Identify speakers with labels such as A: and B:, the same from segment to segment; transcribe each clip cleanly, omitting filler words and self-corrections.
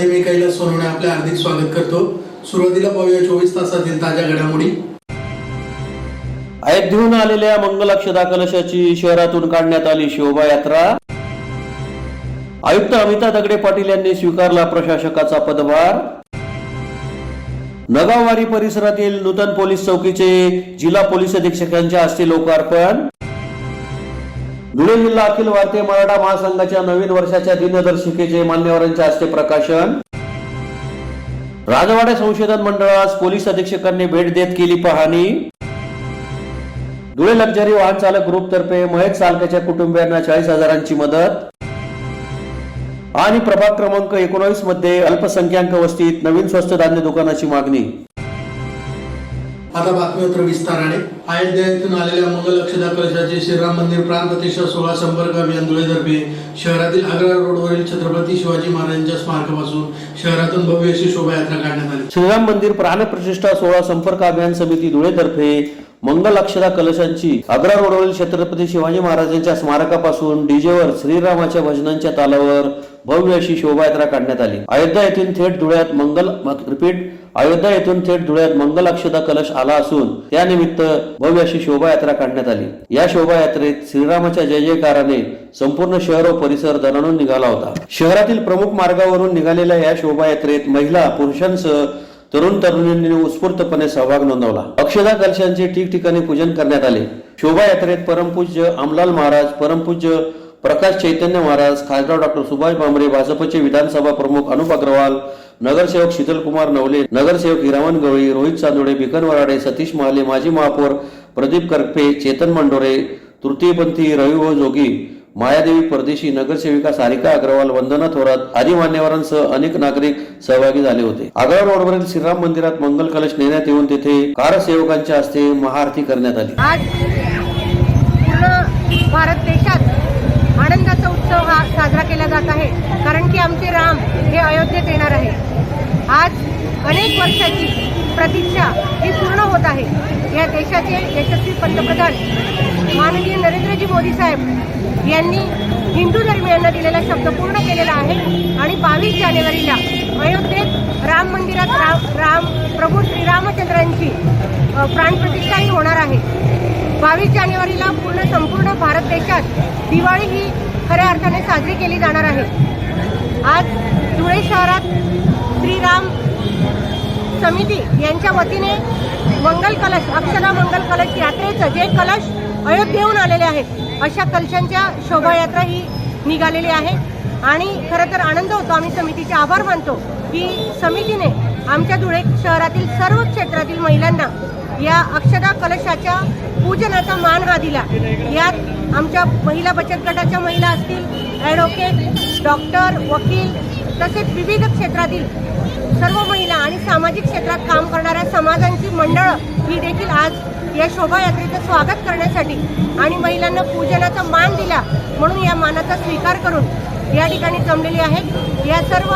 A: मध्ये मी कैलास सोनवणे आपले हार्दिक स्वागत करतो। सुरुवातीला पाहूया 24 तासातील ताज्या घडामोडी।
B: अयोध्येहून आलेल्या मंगलाक्षदा कलशाची शहरातून काढण्यात आली शोभायात्रा। आयुक्त अमिता दगडे पाटील यांनी स्वीकारला प्रशासकाचा पदभार। नगाववाडी परिसरातील नूतन पोलीस चौकीचे जिल्हा पोलीस अधीक्षकांच्या हस्ते लोकार्पण। धुळे जिल्हा अखिल भारतीय मराठा महासंघाच्या नवीन वर्षाच्या दिनदर्शिकेचे मान्यवरांच्या हस्ते प्रकाशन। राजवाडा संशोधन मंडळास पोलीस अधीक्षकांनी भेट देत केली पाहणी। धुळे लक्झरी वाहन चालक ग्रुप तर्फे महेश चालकाच्या कुटुंबियांना 40,000ची मदत। आणि प्रभाग क्रमांक 19 मध्ये अल्पसंख्याक वस्तीत नवीन स्वस्त धान्य दुकानाची मागणी।
A: आता बातमीपत्र विस्ताराने। अयोध्या येथून आलेल्या मंगलाक्षदा कलशाचे श्रीराम मंदिर प्राण प्रतिष्ठा सोहळा संपर्क अभियान धुळेतर्फे शहरातील आग्रा रोडवरील छत्रपती शिवाजी महाराजांच्या स्मारकापासून शहरातून भव्य अशी शोभायात्रा काढण्यात आली।
B: श्रीराम मंदिर प्राण प्रतिष्ठा सोहळा संपर्क अभियान समिती धुळेतर्फे मंगलाक्षदा कलशांची आग्रा रोडवरील छत्रपती शिवाजी महाराजांच्या स्मारकापासून डीजेवर श्रीरामाच्या भजनांच्या तालावर भव्य अशी शोभायात्रा काढण्यात आली। अयोध्या येथून थेट धुळ्यात मंगलाक्षदा कलश आला असून त्यानिमित्त भव्य अशी शोभायात्रा काढण्यात आली। या शोभायात्रेत श्रीरामाच्या जय जयकाराने संपूर्ण शहर व परिसर दणाणून निघाला होता। शहरातील प्रमुख मार्गावरून निघालेल्या या शोभायात्रेत महिला पुरुषांसह तरुण तरुणींनी उत्स्फूर्तपणे सहभाग नोंदवला। अक्षदा कलशांचे ठिकठिकाणी पूजन करण्यात आले। शोभायात्रेत परमपूज्य अमलाल महाराज, परमपूज्य प्रकाश चैतन्य महाराज, खासदार डॉक्टर सुभाष भामरे, भाजपचे विधानसभा प्रमुख अनुप अग्रवाल, नगरसेवक शीतलकुमार नवले, नगरसेवक हिरामन गवळी, रोहित चांदोडे, भिकन वराडे, सतीश महाले, माजी महापौर प्रदीप करपे, चेतन मंडोरे, तृतीयपंथी रविभाऊ जोगी, मायादेवी परदेशी, नगरसेविका सारिका अग्रवाल, वंदना थोरात आदी मान्यवरांसह अनेक नागरिक सहभागी झाले होते। आग्रा रोडवरील श्रीराम मंदिरात मंगल कलश नेण्यात येऊन तेथे कारसेवकांच्या हस्ते महाआरती करण्यात आली।
C: आज पूर्ण भारत देशात आनंदाचा उत्सव हा साजरा केला जात आहे, कारण की आमचे राम हे अयोध्येत येणार आहे। आज अनेक वर्षाची प्रतीक्षा ही पूर्ण होत आहे। या देशाचे यशस्वी पंतप्रधान माननीय नरेंद्रजी मोदी साहेब यांनी हिंदू धर्मियांना दिलेला शब्द पूर्ण केलेला आहे आणि 22 जानेवारीला अयोध्येत राम मंदिरात राम प्रभू श्रीरामचंद्रांची प्राणप्रतिष्ठाही होणार आहे। 22 जानेवारीला संपूर्ण भारत देशात दिवाळी ही खऱ्या अर्थाने साजरी केली जाणार आहे। आज धुळे शहरात श्रीराम समिती यांच्या वतीने मंगल कलश, अक्षदा मंगल कलश यात्रेचं जे कलश अयोध्येहून आलेले आहेत अशा कलशांच्या शोभायात्रा ही निघालेली आहे आणि खरं तर आनंद होतो। आम्ही समितीचे आभार मानतो की समितीने आमच्या धुळे शहरातील सर्व क्षेत्रातील महिलांना या अक्षदा कलशाच्या पूजनाचा मान हा दिला। यात आमच्या महिला बचत गटाच्या महिला असतील, ॲडव्होकेट, डॉक्टर, वकील तसेच विविध क्षेत्रातील सर्व महिला आणि सामाजिक क्षेत्रात काम करणाऱ्या समाजांची मंडळं ही देखील आज या शोभायात्रेचं स्वागत करण्यासाठी आणि महिलांना पूजनाचा मान दिला म्हणून या मानाचा स्वीकार करून या ठिकाणी जमलेली आहेत। या सर्व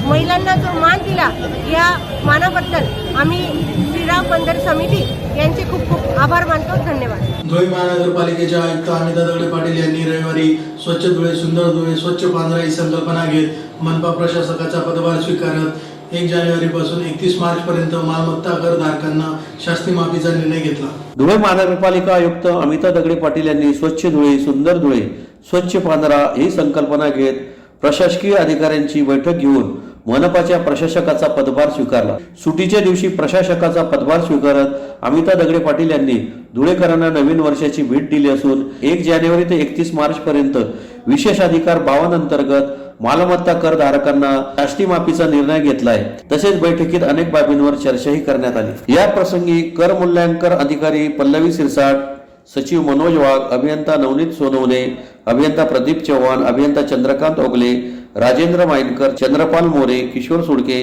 C: महिलांना जो मान दिला या मानाबद्दल आम्ही श्रीराम मंदिर समिती यांचे खूप खूप आभार मानतो। धन्यवाद।
A: धुळे महानगरपालिकेचे आयुक्त अमिता दगडे पाटील यांनी रविवारी स्वच्छ धुळे सुंदर धुळे स्वच्छ पांढरा ही संकल्पना घेत मनपा प्रशासकाचा पदभार स्वीकारत 1 जानेवारीपासून 31 मार्च पर्यंत मालमत्ता कर धारकांना शास्ती माफीचा निर्णय घेतला।
B: धुळे महानगरपालिका आयुक्त अमिता दगडे पाटील यांनी स्वच्छ धुळे सुंदर धुळे स्वच्छ पांढरा ही संकल्पना घेत प्रशासकीय अधिकाऱ्यांची बैठक घेऊन मनपाच्या प्रशासकाचा पदभार स्वीकारला। सुटीच्या दिवशी प्रशासकाचा पदभार स्वीकारत अमिता दगडे पाटील यांनी धुळेकरांना नवीन वर्षाची भेट दिली असून 1 जानेवारी ते 31 मार्च पर्यंत विशेष अधिकार 52 अंतर्गत मालमत्ता कर धारकांना शास्ती माफीचा निर्णय घेतलाय। तसेच बैठकीत अनेक बाबींवर चर्चाही करण्यात आली। या प्रसंगी कर मूल्यांकन अधिकारी पल्लवी सिरसाट, सचिव मनोज वाघ, अभियंता नवनीत सोनवणे, अभियंता प्रदीप चव्हाण, अभियंता चंद्रकांत ओगले, राजेंद्र माइनकर, चंद्रपाल मोरे, किशोर सुडके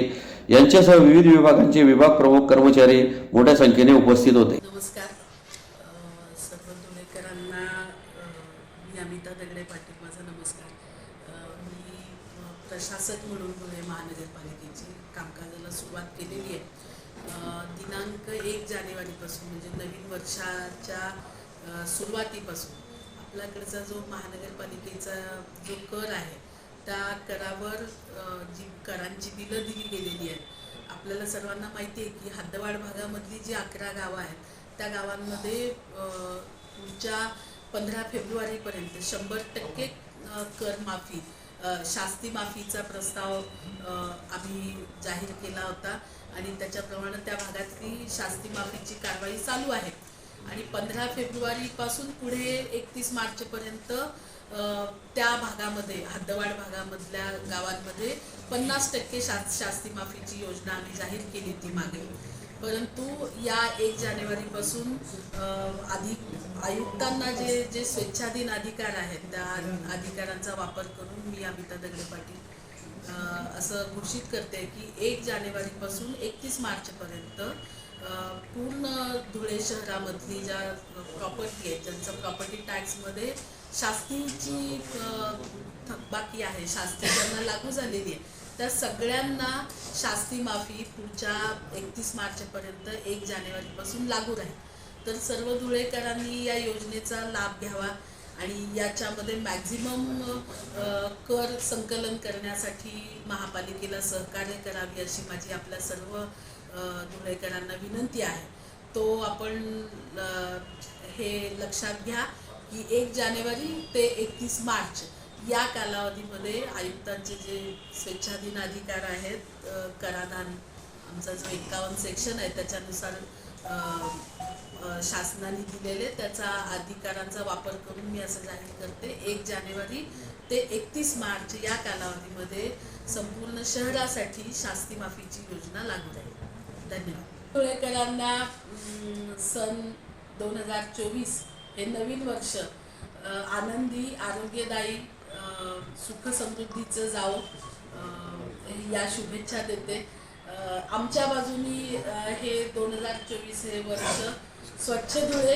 B: यांच्यासह विविध विभागांचे विभाग प्रमुख कर्मचारी मोठ्या संख्येने उपस्थित होते।
D: नमस्कार सर्व धुळेकरांना, मी अमिता दगडे पाटील, माझा नमस्कार। मी प्रशासक म्हणून धुळे महानगरपालिकेची कामकाजाला सुरुवात केलेली आहे। दिनांक 1 जानेवारीपासून म्हणजे नवीन वर्षाच्या सुरुवातीपासून आपल्याकडचा जो महानगरपालिकेचा जो कर आहे त्या करावर जी करांची बिलं दिली गेलेली आहेत. आपल्याला सर्वांना माहिती आहे की हद्दवाढ भागामधली जी 11 गावं आहेत त्या गावांमध्ये पुढच्या 15 फेब्रुवारीपर्यंत 100% कर माफी, शास्ती माफीचा प्रस्ताव आम्ही जाहीर केला होता आणि त्याच्याप्रमाणे त्या भागातली शास्ती माफीची कारवाई चालू आहे. आणि 15 फेब्रुवारीपासून पुढे 31 मार्चपर्यंत त्या भागामध्ये हद्दवाढ भागामधल्या गावांमध्ये 50% शास्ती माफीची योजना आम्ही जाहीर केली ती मागे. परंतु या 1 जानेवारीपासून आयुक्तांना जे स्वेच्छाधीन अधिकार आहेत त्या अधिकारांचा वापर करून मी अमिता दगडे पाटील असं घोषित करते की 1 जानेवारीपासून 31 मार्चपर्यंत पूर्ण धुळे शहरामधली ज्या प्रॉपर्टी आहेत, ज्यांचं प्रॉपर्टी टॅक्समध्ये शास्तीची थकबाकी आहे, शास्ती ज्यांना लागू झालेली आहे, त्या सगळ्यांना शास्ती माफी पुढच्या 31 मार्चपर्यंत 1 जानेवारीपासून लागू राहील. तर सर्व धुळेकरांनी या योजनेचा लाभ घ्यावा आणि याच्यामध्ये मॅक्झिमम कर संकलन करण्यासाठी महापालिकेला सहकार्य करावे अशी माझी आपल्या सर्व धुळेकरांना विनंती आहे. तो आपण हे लक्षात घ्या की 1 जानेवारी ते 31 मार्च या कालावधीमध्ये आयुक्तांचे जे स्वेच्छाधीन अधिकार आहेत, कराधान आमचा जो 51 सेक्शन आहे त्याच्यानुसार शासनाने दिलेले त्याचा अधिकारांचा वापर करून मी असं जाहीर करते 1 जानेवारी ते 31 मार्च या कालावधीमध्ये संपूर्ण शहरासाठी शास्ती माफीची योजना लागू राहील. धन्यवाद. धुळेकरांना सन 2024 हे नवीन वर्ष आनंदी, आरोग्यदायी, सुख समृद्धीचं जावो या शुभेच्छा देते. आमच्या बाजूनी हे 2024 हे वर्ष स्वच्छ धुळे,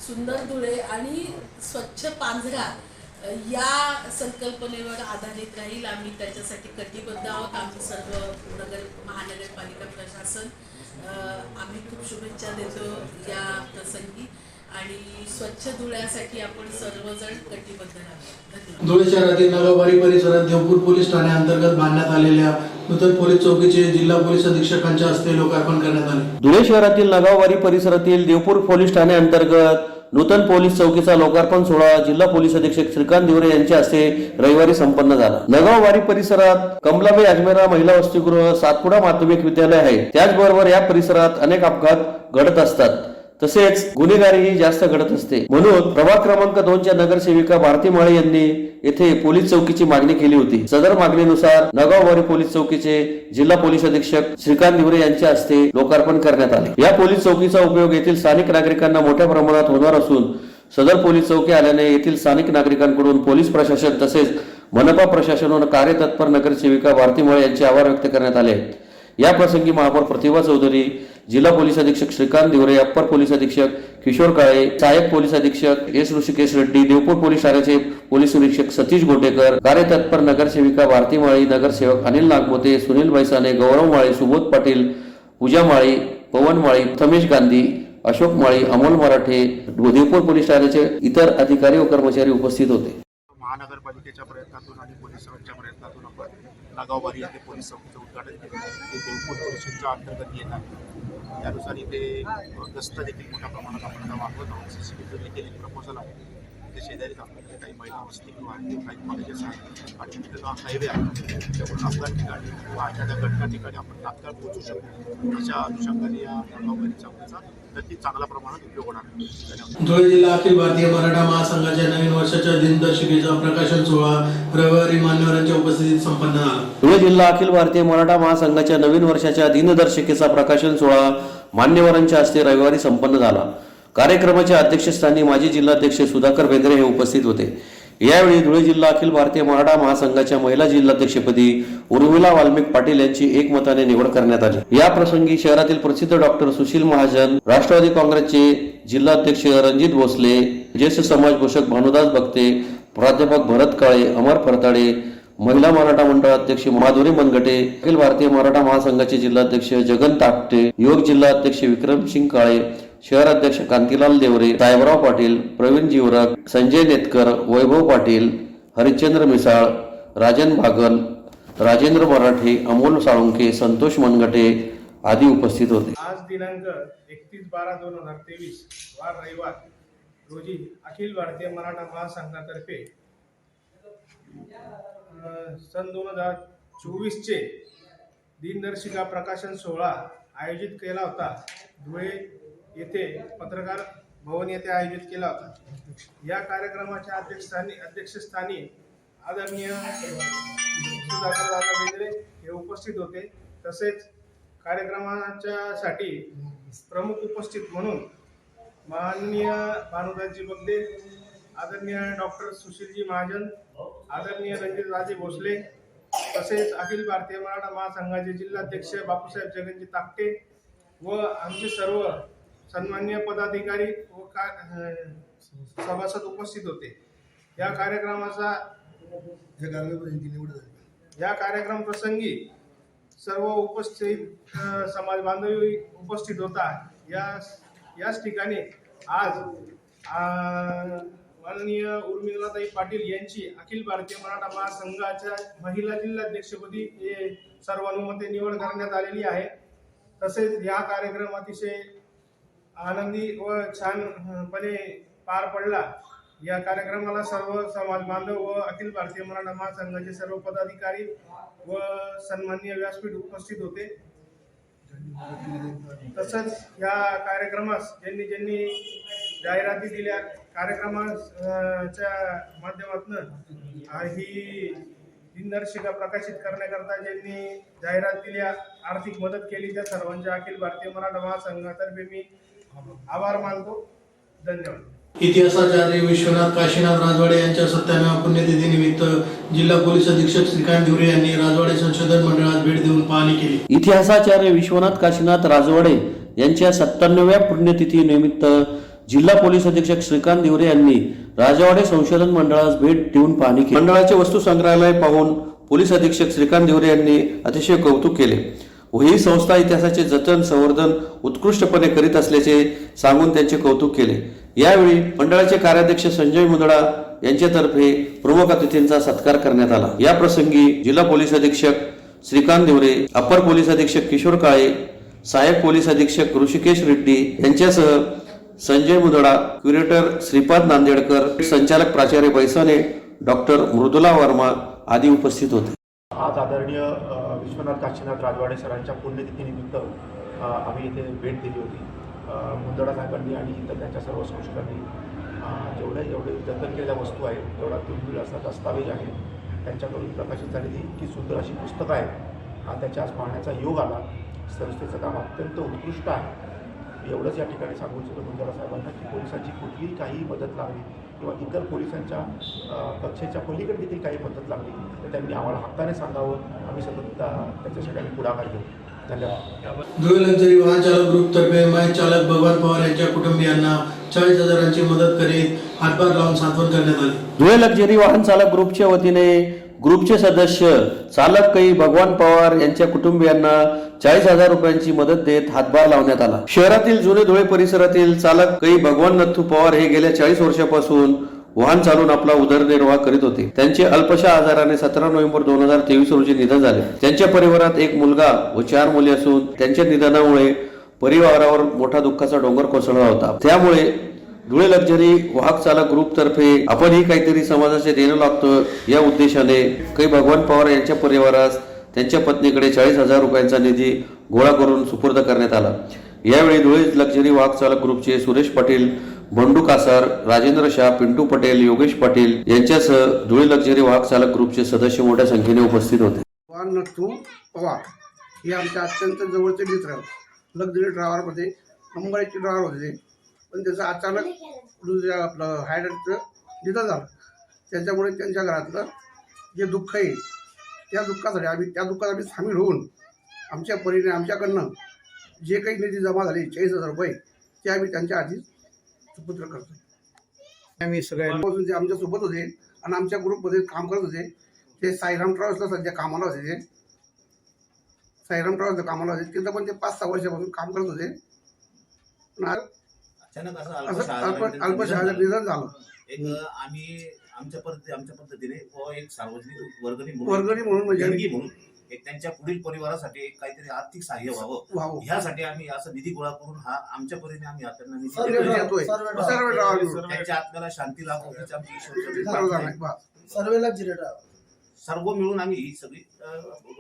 D: सुंदर धुळे आणि स्वच्छ पांझरा या संकल्पनेवर आधारित राहील. आम्ही त्याच्यासाठी कटिबद्ध आहोत. आम्ही सर्व महानगरपालिका प्रशासन आम्ही खूप शुभेच्छा देतो या प्रसंगी आणि स्वच्छ धुळ्यासाठी आपण सर्वजण कटिबद्ध राहतो. धन्यवाद.
A: धुळे शहरातील नगावारी परिसरात देवपूर पोलीस ठाण्याअंतर्गत बांधण्यात आलेल्या नूतन पोलीस चौकीचे जिल्हा पोलीस अधीक्षकांच्या हस्ते लोकार्पण करण्यात आले.
B: धुळे शहरातील नगाववारी परिसरातील देवपूर पोलीस ठाण्याअंतर्गत नूतन पोलीस चौकीचा लोकार्पण सोहळा जिल्हा पोलीस अधीक्षक श्रीकांत दिवरे यांच्या हस्ते रविवारी संपन्न झाला. नगाववारी परिसरात कमलाबाई अजमेरा महिला वसतिगृह, सातपुडा माध्यमिक विद्यालय आहे. त्याचबरोबर या परिसरात अनेक अपघात घडत असतात, तसेच गुन्हेगारीही जास्त घडत असते. म्हणून प्रभाग क्रमांक 2च्या नगरसेविका भारती माळे यांनी येथे पोलीस चौकीची मागणी केली होती. सदर मागणीनुसार नगाववारी पोलीस चौकीचे जिल्हा पोलीस अधीक्षक श्रीकांत दिवरे यांच्या हस्ते लोकार्पण करण्यात आले. या पोलीस चौकीचा उपयोग येथील स्थानिक नागरिकांना मोठ्या प्रमाणात होणार असून सदर पोलीस चौकी आल्याने येथील स्थानिक नागरिकांकडून पोलीस प्रशासन तसेच मनपा प्रशासनावर कार्यतत्पर नगरसेविका भारती माळे यांचे आभार व्यक्त करण्यात आले. या प्रसंगी महापौर प्रतिभा चौधरी, जिल्हा पोलीस अधीक्षक श्रीकांत दिवरे, अप्पर पोलीस अधीक्षक किशोर काळे, सहाय्यक पोलीस अधीक्षक एस ऋषिकेश रेड्डी, देवपूर पोलीस ठाण्याचे पोलीस निरीक्षक सतीश गोटेकर, कार्यतत्पर नगरसेविका भारती माळी, नगरसेवक अनिल नागमोते, सुनील बैसाने, गौरव माळी, सुबोध पाटील, पूजा माळी, पवन माळी, थमेश गांधी, अशोक माळी, अमोल मराठे, देवपूर पोलीस ठाण्याचे इतर अधिकारी व कर्मचारी उपस्थित होते.
E: महानगरपालिकेच्या प्रयत्नातून आणि पोलिसांच्या प्रयत्नातून आपण नगाववारी येथे पोलीस चौकीचं उद्घाटन केलं. ते देवपूर पोलिसांच्या अंतर्गत येत आहे. त्यानुसार इथे गस्त देखील मोठ्या प्रमाणात आपण वापरत आहोत. CCTV देखील एक प्रपोजल आहे. ते शेजारीच आपल्याकडे काही महिला वसतिगृह आहेत, काही कॉलेजेस आहेत आणि तिथे जो हायवे आहे त्यामुळे अपघात ठिकाणी किंवा एखाद्या घटना ठिकाणी आपण तात्काळ पोहोचू शकतो. अशा अनुषंगाने या नगाववारी चौकीचा नक्की चांगल्या प्रमाणात उपयोग होणार आहे. धन्यवाद.
A: धुळे जिल्हा अखिल भारतीय मराठा महासंघाच्या नवीन वर्षाच्या दिनदर्शिकेचा प्रकाशन सोहळा रविवारी मान्यवरांच्या उपस्थितीत संपन्न झाला.
B: धुळे जिल्हा अखिल भारतीय मराठा महासंघाच्या नवीन वर्षाच्या दिनदर्शिकेचा प्रकाशन सोहळा मान्यवरांच्या हस्ते रविवारी संपन्न झाला. कार्यक्रमाच्या अध्यक्षस्थानी माजी जिल्हाध्यक्ष सुधाकर बेंद्रे हे उपस्थित होते. यावेळी धुळे जिल्हा अखिल भारतीय मराठा महासंघाच्या महिला जिल्हाध्यक्षपदी उर्मिला वाल्मिक पाटील यांची एकमताने निवड करण्यात आली. या प्रसंगी शहरातील प्रसिद्ध डॉक्टर सुशील महाजन, राष्ट्रवादी काँग्रेसचे जिल्हाध्यक्ष रणजित भोसले, ज्येष्ठ समाजपोषक भानुदास भक्ते, प्राध्यापक भरत काळे, अमर फरताडे, महिला मराठा मंडळ अध्यक्ष माधुरी मनगटे, अखिल भारतीय मराठा महासंघाचे जिल्हाध्यक्ष जगन तापटे, युवक जिल्हाध्यक्ष विक्रमसिंग काळे, शहर अध्यक्ष कांतीलाल देवरे, साहेबराव पाटील, प्रवीण जीवरक, संजय नेतकर, वैभव पाटील, हरिश्चंद्र मिसाळ, राजन बागल, राजेंद्र मराठे, अमोल साळुंके, संतोष मनगटे आदी उपस्थित होते.
F: आज दिनांक 31/12/2023 वार रविवार रोजी अखिल भारतीय मराठा महासंघातर्फे सन 2024चे दिनदर्शिका प्रकाशन सोहळा आयोजित केला होता. धुळे येथे पत्रकार भवन येथे आयोजित केला होता. या कार्यक्रमाच्या अध्यक्षस्थानी आदरणीय सुधाकर दादा बेंद्रे हे उपस्थित होते. तसेच कार्यक्रमाच्या साठी प्रमुख उपस्थित म्हणून माननीय भानुदासजी बगदे, आदरणीय डॉक्टर सुशीलजी महाजन, आदरणीय रणजितराजे भोसले, तसेच अखिल भारतीय मराठा महासंघाचे जिल्हाध्यक्ष बापूसाहेब जगनजी ताकटे व आमचे सर्व सन्माननीय पदाधिकारी व सभासद उपस्थित होते. या कार्यक्रम प्रसंगी सर्व उपस्थित समाज बांधवी उपस्थित होता. याच ठिकाणी आज माननीय उर्मिलाताई पाटील यांची अखिल भारतीय मराठा महासंघाच्या महिला जिल्हाध्यक्षपदी सर्वानुमते निवड करण्यात आलेली आहे. तसेच या कार्यक्रम अतिशय आनंदी व छानपणे पार पडला. या कार्यक्रमाला सर्व समाज बांधव व अखिल भारतीय मराठा महासंघाचे सर्व पदाधिकारी व सन्माननीय व्यासपीठ उपस्थित होते. तसंच या कार्यक्रमास ज्यांनी जाहिराती दिल्या, कार्यक्रमाच्या माध्यमातून ही दिनदर्शिका प्रकाशित करण्याकरता ज्यांनी जाहिरात दिल्या, आर्थिक मदत केली, त्या सर्वांच्या अखिल भारतीय मराठा महासंघातर्फे मी आभार मानतो. धन्यवाद.
A: इतिहासाचे आधी विश्वनाथ काशीनाथ राजवाडे यांच्या 97व्या पुण्यतिथी निमित्त जिल्हा पोलीस अधीक्षक श्रीकांत दिवरे यांनी राजवाडे संशोधन मंडळास भेट देऊन पाहणी केली.
B: इतिहासाचार्य विश्वनाथ काशीनाथ राजवाडे यांच्या 97व्या पुण्यतिथी निमित्त जिल्हा पोलीस अधीक्षक श्रीकांत दिवरे यांनी राजवाडे संशोधन मंडळास भेट देऊन पाहणी केली. मंडळाचे वस्तू संग्रहालय पाहून पोलीस अधीक्षक श्रीकांत दिवरे यांनी अतिशय कौतुक केले व ही संस्था इतिहासाचे जतन संवर्धन उत्कृष्टपणे करीत असल्याचे सांगून त्यांचे कौतुक केले. यावेळी मंडळाचे कार्याध्यक्ष संजय मुदडा यांच्यातर्फे प्रमुख अतिथींचा सत्कार करण्यात आला. या प्रसंगी जिल्हा पोलीस अधीक्षक श्रीकांत दिवरे, अप्पर पोलीस अधीक्षक किशोर काळे, सहाय्यक पोलीस अधीक्षक ऋषिकेश रेड्डी यांच्यासह संजय मुदडा, क्युरेटर श्रीपाद नांदेडकर, संचालक प्राचार्य बैसाने, डॉक्टर मृदुला वर्मा आदी उपस्थित होते.
E: आज आदरणीय विश्वनाथ काशीनाथ राजवाडे सरांच्या पुण्यतिथीनिमित्त आम्ही इथे भेट दिली होती. मुंदडा साहेबांनी आणि इतर त्यांच्या सर्व संस्थांनी जेवढे जतन केलेल्या वस्तू आहेत, जेवढा दुर्मिळ असा दस्तावेज आहे, त्यांच्याकडून प्रकाशित झालेली इतकी सुंदर अशी पुस्तकं आहेत. त्याच्या आज पाहण्याचा योग आला. संस्थेचं काम अत्यंत उत्कृष्ट आहे. एवढंच या ठिकाणी सांगू इच्छितो मुंदडा साहेबांना की पोलिसांची कुठलीही काही मदत लागली किंवा इतर पोलिसांच्या कक्षेच्या पलीकडे देखील काही मदत लागली तर त्यांनी आम्हाला हक्काने सांगावं. आम्ही सतत त्याच्यासाठी आम्ही पुढाकार घेऊ. धन्यवाद.
A: धुळे लक्झरी वाहन चालक ग्रुप तर्फे महेश चालक भगवान पवार यांच्या कुटुंबियांना 40,000ची मदत करीत हातभार लावून सांत्वन करण्यात आले.
B: धुळे लक्झरी वाहन चालक ग्रुपच्या वतीने ग्रुपचे सदस्य चालक कै भगवान पवार यांच्या कुटुंबियांना 40,000 रुपयांची मदत देत हातभार लावण्यात आला. शहरातील जुने धुळे परिसरातील चालक कै भगवान नथू पवार हे गेल्या 40 वर्षापासून वाहन चालवून आपला उदरनिर्वाह करीत होते. त्यांचे अल्पशा आजाराने 17 नोव्हेंबर 2023 रोजी निधन झाले. त्यांच्या परिवारात एक मुलगा व 4 मुले असून त्यांच्या निधनामुळे परिवारावर मोठा दुःखाचा डोंगर कोसळला होता. त्यामुळे धुळे लक्झरी वाहक चालक ग्रुप तर्फे आपणही काहीतरी समाजाचे देणं लागतो या उद्देशाने कै भगवान पवार यांच्या परिवारास त्यांच्या पत्नीकडे 40,000 रुपयांचा निधी गोळा करून सुपूर्द करण्यात आला. यावेळी धुळे लक्झरी वाहक चालक ग्रुपचे सुरेश पाटील, बंडू कासार, राजेंद्र शाह, पिंटू पटेल, योगेश पाटील यांच्यासह धुळे लक्झरी वाहक चालक ग्रुपचे सदस्य मोठ्या संख्येने उपस्थित होते.
G: नथू पवार हे आमच्या अत्यंत जवळचे मित्र. लक्झरी ड्रायव्हरमध्ये मुंबईचे ड्रायव्हर होते, पण त्याचं अचानक आपलं हायड्रेटचं निधन झालं. त्याच्यामुळे त्यांच्या घरातलं जे दुःख आहे त्या दुःखात आम्ही सामील होऊन आमच्या परीने आमच्याकडनं जे काही निधी जमा झाले 40,000 रुपये ते आम्ही त्यांच्या आधी सुपुत्र करतो. आम्ही सगळ्यांपासून जे आमच्यासोबत होते आणि आमच्या ग्रुपमध्ये काम करत होते ते साईराम ट्रॅव्हल्सला सध्या कामाला होते. ते साईराम ट्रॅव्हल्सला कामाला होते. तिथं पण ते 5-6 वर्षापासून काम करत होते. अल्पशा निधन झालं.
H: आम्ही आमच्या पद्धतीने व एक सार्वजनिक वर्गणी
G: म्हणून म्हणजे
H: देणगी म्हणून एक त्यांच्या पुढील परिवारासाठी एक काहीतरी आर्थिक सहाय्य व्हावं ह्यासाठी आम्ही असं निधी गोळा करून हा आमच्या परीने आम्ही त्यांना निधी देतोय. त्यांच्या आत्म्याला शांती लाभो हीच आमची ईश्वरचरणी प्रार्थना आहे. सर्व मिळून आम्ही ही सगळी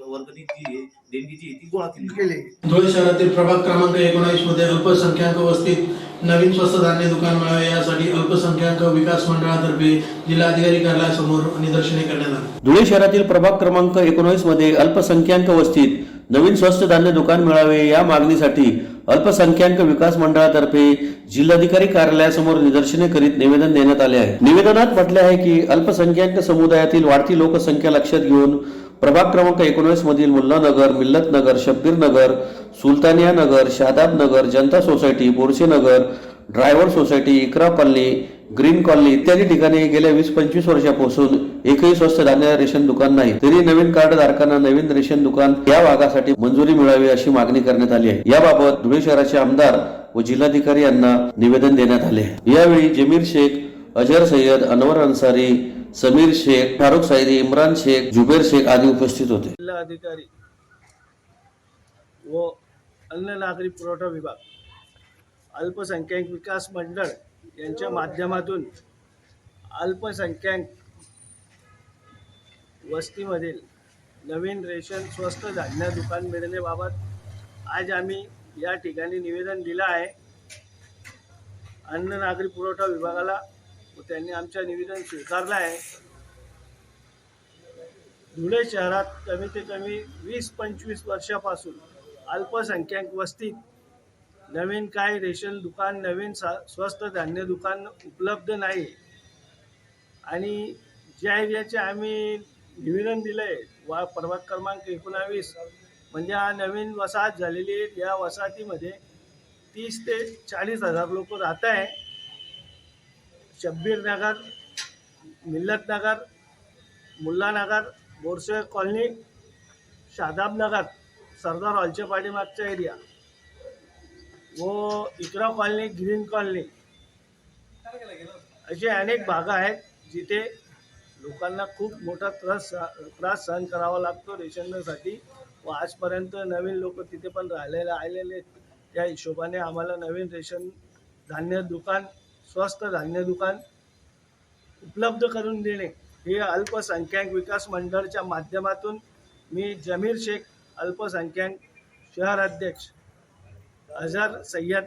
H: वर्गणी जी आहे, देणगी जी आहे ती गोळा केली.
A: धुळे शहरातील प्रभाग क्रमांक 19 मध्ये अल्पसंख्याक वस्तीत नवीन स्वस्त धान्य दुकान मिळावे यासाठी अल्पसंख्याक विकास मंडळातर्फे जिल्हाधिकारी कार्यालयासमोर निदर्शने करण्यात आली.
B: धुळे शहरातील प्रभाग क्रमांक 19 मध्ये अल्पसंख्याक वस्तीत नवीन स्वस्त धान्य दुकान मिळावे या मागणीसाठी अल्पसंख्याक विकास मंडळातर्फे जिल्हाधिकारी कार्यालयासमोर निदर्शने करीत निवेदन देण्यात आले आहे. निवेदनात म्हटले आहे की अल्पसंख्याक समुदायातील वाढती लोकसंख्या लक्षात घेऊन प्रभाग क्रमांक 19 मधील मुल्लानगर, मिल्लत नगर, शब्बीर नगर, सुलतानिया नगर, शादाब नगर, जनता सोसायटी, बोरसे नगर, ड्रायव्हर सोसायटी, इकरा कॉलनी, ग्रीन कॉलनी इत्यादी ठिकाणी गेल्या 20-25 वर्षापासून एकही स्वस्त धान्य रेशन दुकान नाही. तरी नवीन कार्ड धारकांना नवीन रेशन दुकान या भागासाठी मंजुरी मिळावी अशी मागणी करण्यात आली आहे. याबाबत धुळे शहराचे आमदार व जिल्हाधिकारी यांना निवेदन देण्यात आले. यावेळी जमीर शेख, अजहर सय्यद, अनवर अन्सारी, समीर शेख, फारुख साईदी, इम्रान शेख, जुबेर शेख आदी उपस्थित होते.
F: जिल्हाधिकारी व अन्न नागरी पुरवठा विभाग, अल्पसंख्याक विकास मंडळ यांच्या माध्यमातून अल्पसंख्याक वस्तीमधील नवीन रेशन स्वस्त धान्य दुकान मिळण्याबाबत आज आम्ही या ठिकाणी निवेदन दिलं आहे अन्न नागरी पुरवठा विभागाला व त्यांनी आमच्या निवेदन स्वीकारलं आहे. धुळे शहरात कमी ते कमी 20-25 वर्षापासून अल्पसंख्याक वस्तीत नवीन काय रेशन दुकान, नवीन स्वस्त धान्य दुकान उपलब्ध नाही आणि ज्या एरियाचे आम्ही निवेदन दिलं आहे प्रभाग क्रमांक 19 म्हणजे हा नवीन वसाहत झालेली आहे. या वसाहतीमध्ये 30 ते 40 हजार लोक राहत आहे. शब्बीर नगर, मिल्लत नगर, मुल्ला नगर, बोरसे कॉलनी, शादाब नगर, सरदार हॉलच्या पाठीमागचा एरिया व इकरा कॉलनी, ग्रीन कॉलनी असे अनेक भाग आहेत जिथे लोकांना खूप मोठा त्रास सहन करावा लागतो रेशनसाठी व आजपर्यंत नवीन लोक तिथे पण आलेले त्या हिशोबाने आम्हाला नवीन रेशन धान्य दुकान, स्वस्त धान्य दुकान उपलब्ध करून देणे हे अल्पसंख्याक विकास मंडळाच्या माध्यमातून मी जमीर शेख, अल्पसंख्याक शहर अध्यक्ष, अजहर सय्यद,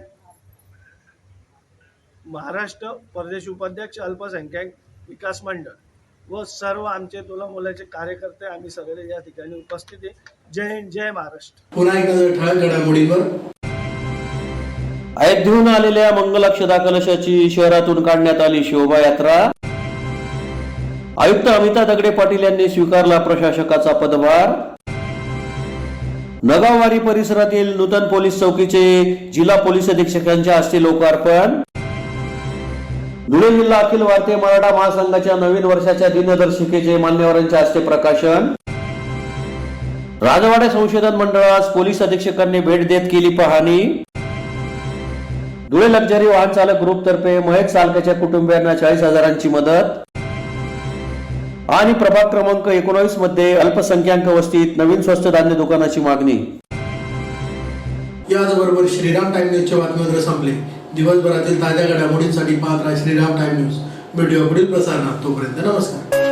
F: महाराष्ट्र प्रदेश उपाध्यक्ष अल्पसंख्याक विकास मंडळ व सर्व आमचे तोलामोलाचे कार्यकर्ते आम्ही सगळे या ठिकाणी उपस्थित आहे. जय हिंद, जय महाराष्ट्र.
A: पुन्हा एकदा ठळक घडामोडींवर.
B: अयोध्येहून आलेल्या मंगलाक्षदा कलशाची शहरातून काढण्यात आली शोभायात्रा. आयुक्त अमिता दगडे पाटील यांनी स्वीकारला प्रशासकाचा पदभार. नगाववाडी परिसरातील नूतन पोलीस चौकीचे जिल्हा पोलीस अधीक्षकांच्या हस्ते लोकार्पण. धुळे जिल्हा अखिल भारतीय मराठा महासंघाच्या नवीन वर्षाच्या दिनदर्शिकेचे मान्यवरांच्या हस्ते प्रकाशन. राजवाडा संशोधन मंडळास पोलीस अधीक्षकांनी भेट देत केली पाहणी. धुळे लक्झरी वाहन चालक ग्रुप तर्फे महेश चालकाच्या कुटुंबियांना 40,000ची मदत. आणि प्रभाग क्रमांक 19 मध्ये अल्पसंख्याक वस्तीत नवीन स्वस्त धान्य दुकानाची मागणी.
A: याचबरोबर श्रीराम टाइम न्यूजच्या बातमीपत्र संपले. दिवसभरातील ताज्या घडामोडींसाठी पाहत राहा श्रीराम टाइम न्यूज. भेटूया पुढील प्रसारणात. तोपर्यंत नमस्कार.